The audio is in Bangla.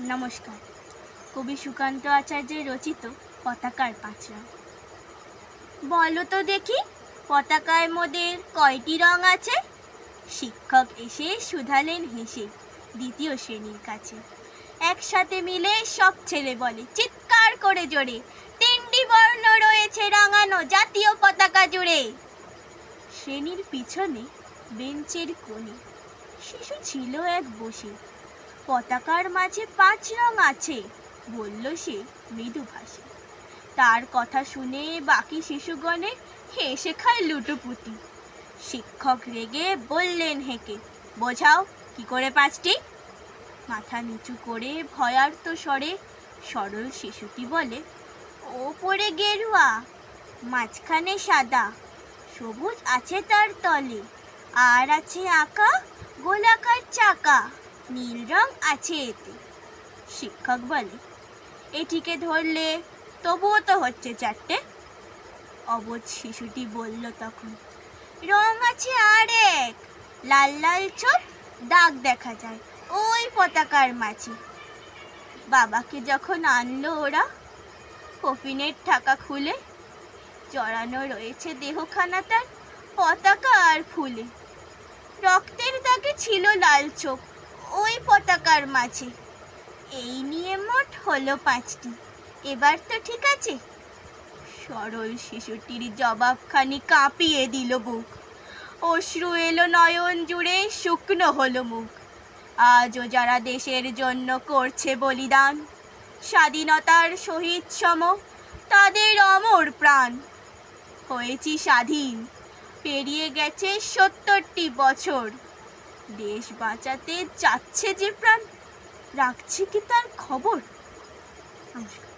নমস্কার। কবি সুকান্ত আচার্যের রচিত পতাকার পাঁচ রং। বলো তো দেখি, পতাকায় মোদের কয়টি রং আছে? শিক্ষক এসে শুধালেন হেসে দ্বিতীয় শ্রেণীর কাছে। একসাথে মিলে সব ছেলে বলে চিৎকার করে জোরে, তিনটি বর্ণ রয়েছে রাঙানো জাতীয় পতাকা জুড়ে। শ্রেণীর পিছনে বেঞ্চের কোণে শিশু ছিল এক বসে। পতাকার মাঝে পাঁচ রং আছে, বলল সে মৃদু ভাষে। তার কথা শুনে বাকি শিশুগণে হেসে খায় লুটোপুটি। শিক্ষক রেগে বললেন হেঁকে, বোঝাও কি করে পাঁচটি? মাথা নিচু করে ভয়ার্ত স্বরে সরল শিশুটি বলে, ওপরে গেরুয়া, মাঝখানে সাদা, সবুজ আছে তার তলে, আর আছে আঁকা গোলাকার চাকা, নীল রং আছে এতে। শিক্ষক বলে, এটিকে ধরলে তবুও তো হচ্ছে চারটে। অবোধ শিশুটি বলল তখন, রং আছে আর এক, লাল লাল ছোপ দাগ দেখা যায় ওই পতাকার মাঝে। বাবাকে যখন আনলো ওরা, কফিনের ঢাকা খুলে জড়ানো রয়েছে দেহখানা তার পতাকা আর ফুলে। রক্তের দাগে ছিল লাল চোখ ওই পতাকার মাঝে। এই নিয়ে মোট হলো পাঁচটি, এবার তো ঠিক আছে? সরল শিশুটির জবাবখানি কাঁপিয়ে দিল বুক। অশ্রু এলো নয়ন জুড়ে, শুকনো হলো মুখ। আজও যারা দেশের জন্য করছে বলিদান, স্বাধীনতার শহীদ সম তাদের অমর প্রাণ। হয়েছি স্বাধীন, পেরিয়ে গেছে ৭০টি বছর। দেশ বাঁচাতে যাচ্ছে যে প্রাণ, রাখছে কি তার খবর? নমস্কার।